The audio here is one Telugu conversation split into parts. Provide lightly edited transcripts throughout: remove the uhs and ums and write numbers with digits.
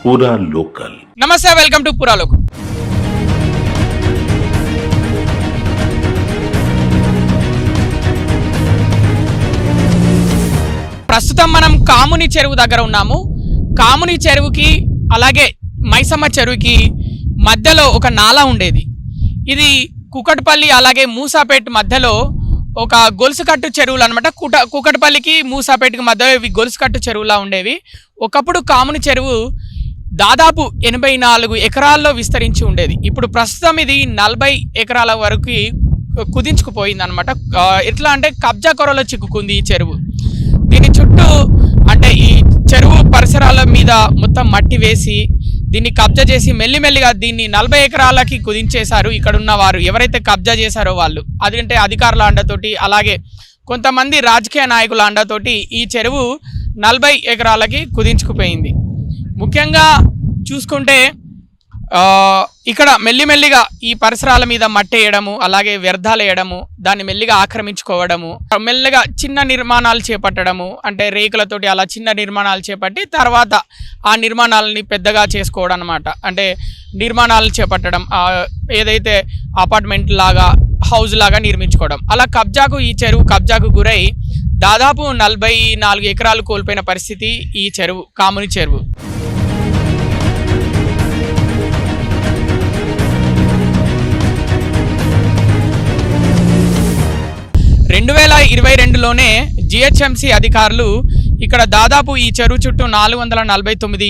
పూరా లోకల్. నమస్తే, వెల్కమ్ టు పూరా లోకల్. ప్రస్తుతం మనం కాముని చెరువు దగ్గర ఉన్నాము. కాముని చెరువుకి అలాగే మైసమ్మ చెరువుకి మధ్యలో ఒక నాలా ఉండేది. ఇది కుకట్పల్లి అలాగే మూసాపేట మధ్యలో ఒక గొలుసుకట్టు చెరువులు అనమాట. కుకట్పల్లికి మూసాపేటకి మధ్యలో ఇవి గొలుసుకట్టు చెరువులా ఉండేవి. ఒకప్పుడు కాముని చెరువు దాదాపు 84 ఎకరాల్లో విస్తరించి ఉండేది. ఇప్పుడు ప్రస్తుతం ఇది 40 ఎకరాల వరకు కుదించుకుపోయింది అనమాట. ఎట్లా అంటే కబ్జా కొరలో చిక్కుకుంది ఈ చెరువు. దీని చుట్టూ అంటే ఈ చెరువు పరిసరాల మీద మొత్తం మట్టి వేసి దీన్ని కబ్జా చేసి మెల్లిమెల్లిగా దీన్ని 40 ఎకరాలకి కుదించేశారు. ఇక్కడ ఉన్న వారు ఎవరైతే కబ్జా చేశారో వాళ్ళు, అదంటే అధికారుల అండతోటి అలాగే కొంతమంది రాజకీయ నాయకుల అండతోటి ఈ చెరువు 40 ఎకరాలకి కుదించుకుపోయింది. ముఖ్యంగా చూసుకుంటే ఇక్కడ మెల్లిమెల్లిగా ఈ పరిసరాల మీద మట్టి వేయడము అలాగే వ్యర్థాలు వేయడము, దాన్ని మెల్లిగా ఆక్రమించుకోవడము, మెల్లగా చిన్న నిర్మాణాలు చేపట్టడము, అంటే రేకులతోటి అలా చిన్న నిర్మాణాలు చేపట్టి తర్వాత ఆ నిర్మాణాలని పెద్దగా చేసుకోవడం అనమాట. అంటే నిర్మాణాలు చేపట్టడం, ఏదైతే అపార్ట్మెంట్ లాగా హౌస్ లాగా నిర్మించుకోవడం, అలా కబ్జాకు ఈ చెరువు కబ్జాకు గురై దాదాపు 44 ఎకరాలు కోల్పోయిన పరిస్థితి ఈ చెరువు, కాముని చెరువు. 2022లోనే జిహెచ్ఎంసి అధికారులు ఇక్కడ దాదాపు ఈ చెరువు చుట్టూ 449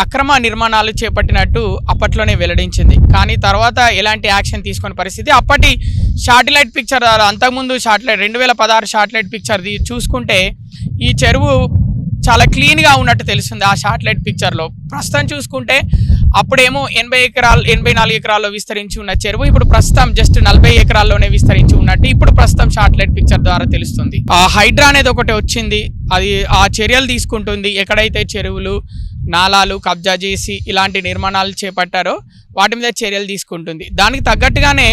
అక్రమ నిర్మాణాలు చేపట్టినట్టు అప్పట్లోనే వెల్లడించింది. కానీ తర్వాత ఎలాంటి యాక్షన్ తీసుకునే పరిస్థితి. అప్పటి శాటిలైట్ పిక్చర్, అంతకుముందు శాటిలైట్ 2016 శాటిలైట్ పిక్చర్ చూసుకుంటే ఈ చెరువు చాలా క్లీన్గా ఉన్నట్టు తెలుస్తుంది ఆ శాటిలైట్ పిక్చర్లో. ప్రస్తుతం చూసుకుంటే అప్పుడేమో 84 ఎకరాల్లో విస్తరించి ఉన్న చెరువు ఇప్పుడు ప్రస్తుతం జస్ట్ 40 ఎకరాల్లోనే విస్తరించి ఉన్నట్టు ఇప్పుడు ప్రస్తుతం శాటిలైట్ పిక్చర్ ద్వారా తెలుస్తుంది. ఆ హైడ్రా అనేది ఒకటి వచ్చింది, అది ఆ చర్యలు తీసుకుంటుంది. ఎక్కడైతే చెరువులు నాలాలు కబ్జా చేసి ఇలాంటి నిర్మాణాలు చేపట్టారో వాటి మీద చర్యలు తీసుకుంటుంది. దానికి తగ్గట్టుగానే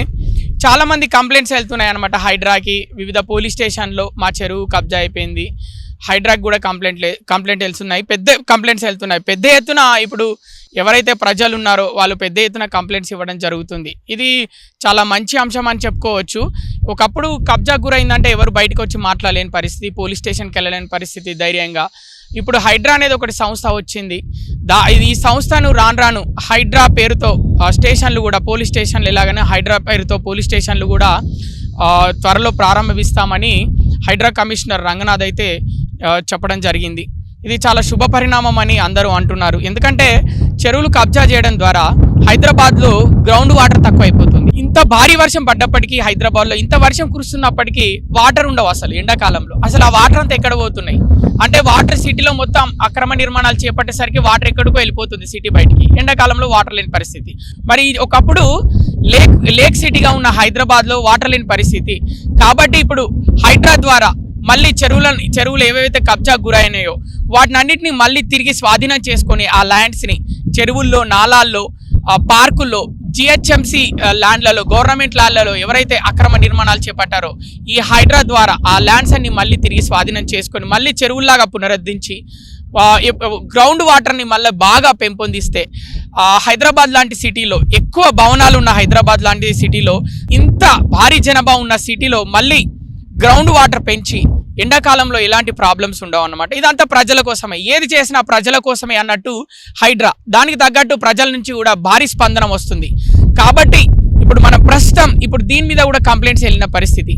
చాలామంది కంప్లైంట్స్ వెళ్తున్నాయి అనమాట హైడ్రాకి. వివిధ పోలీస్ స్టేషన్లో మా చెరువు కబ్జా అయిపోయింది, హైడ్రాకి కూడా కంప్లైంట్ వెళ్తున్నాయి, పెద్ద కంప్లైంట్స్ వెళ్తున్నాయి. పెద్ద ఎత్తున ఇప్పుడు ఎవరైతే ప్రజలు ఉన్నారో వాళ్ళు పెద్ద ఎత్తున కంప్లైంట్స్ ఇవ్వడం జరుగుతుంది. ఇది చాలా మంచి అంశం అని చెప్పుకోవచ్చు. ఒకప్పుడు కబ్జా గురైందంటే ఎవరు బయటకు వచ్చి మాట్లాడలేని పరిస్థితి, పోలీస్ స్టేషన్కి వెళ్ళలేని పరిస్థితి ధైర్యంగా. ఇప్పుడు హైడ్రా అనేది ఒకటి సంస్థ వచ్చింది. ఈ సంస్థను రాను హైడ్రా పేరుతో స్టేషన్లు కూడా, పోలీస్ స్టేషన్లు ఎలాగనే హైడ్రా పేరుతో పోలీస్ స్టేషన్లు కూడా త్వరలో ప్రారంభిస్తామని హైడ్రా కమిషనర్ రంగనాథ్ అయితే చెప్పడం జరిగింది. ఇది చాలా శుభ పరిణామం అని అందరూ అంటున్నారు. ఎందుకంటే చెరువులు కబ్జా చేయడం ద్వారా హైదరాబాద్లో గ్రౌండ్ వాటర్ తక్కువైపోతుంది. ఇంత భారీ వర్షం పడ్డప్పటికీ హైదరాబాద్లో ఇంత వర్షం కురుస్తున్నప్పటికీ వాటర్ ఉండవు అసలు ఎండాకాలంలో. అసలు ఆ వాటర్ అంతా ఎక్కడ పోతున్నాయి అంటే వాటర్ సిటీలో మొత్తం అక్రమ నిర్మాణాలు చేపట్టేసరికి వాటర్ ఎక్కడికో వెళ్ళిపోతుంది సిటీ బయటికి. ఎండాకాలంలో వాటర్ లేని పరిస్థితి. మరి ఒకప్పుడు లేక్ సిటీగా ఉన్న హైదరాబాద్లో వాటర్ లేని పరిస్థితి. కాబట్టి ఇప్పుడు హైడ్రా ద్వారా మళ్ళీ చెరువులు ఏవైతే కబ్జా గురైనాయో వాటిని అన్నింటినీ మళ్ళీ తిరిగి స్వాధీనం చేసుకొని ఆ ల్యాండ్స్ని చెరువుల్లో, నాలాల్లో, పార్కుల్లో, జిహెచ్ఎంసి ల్యాండ్లలో, గవర్నమెంట్ ల్యాండ్లలో ఎవరైతే అక్రమ నిర్మాణాలు చేపట్టారో ఈ హైడ్రా ద్వారా ఆ ల్యాండ్స్ అన్ని మళ్ళీ తిరిగి స్వాధీనం చేసుకొని మళ్ళీ చెరువుల్లాగా పునరుద్ధరించి గ్రౌండ్ వాటర్ని మళ్ళీ బాగా పెంపొందిస్తే హైదరాబాద్ లాంటి సిటీలో, ఎక్కువ భవనాలు ఉన్న హైదరాబాద్ లాంటి సిటీలో, ఇంత భారీ జనాభా ఉన్న సిటీలో మళ్ళీ గ్రౌండ్ వాటర్ పెంచి ఎండాకాలంలో ఎలాంటి ప్రాబ్లమ్స్ ఉండవు అన్నమాట. ఇదంతా ప్రజల కోసమే, ఏది చేసినా ప్రజల కోసమే అన్నట్టు హైడ్రా. దానికి తగ్గట్టు ప్రజల నుంచి కూడా భారీ స్పందన వస్తుంది. కాబట్టి ఇప్పుడు మనం ప్రస్తుతం దీని మీద కూడా కంప్లైంట్స్ వెళ్ళిన పరిస్థితి.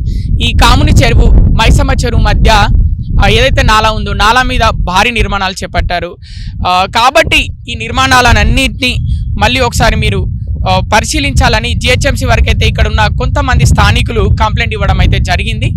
ఈ కాముని చెరువు మైసమ్మ చెరువు మధ్య ఏదైతే నాలా ఉందో నాలా మీద భారీ నిర్మాణాలు చేపట్టారు. కాబట్టి ఈ నిర్మాణాలన్నింటినీ మళ్ళీ ఒకసారి మీరు పరిశీలించాలని జిహెచ్ఎంసీ వరకు అయితే ఇక్కడ ఉన్న కొంతమంది స్థానికులు కంప్లైంట్ ఇవ్వడం అయితే జరిగింది.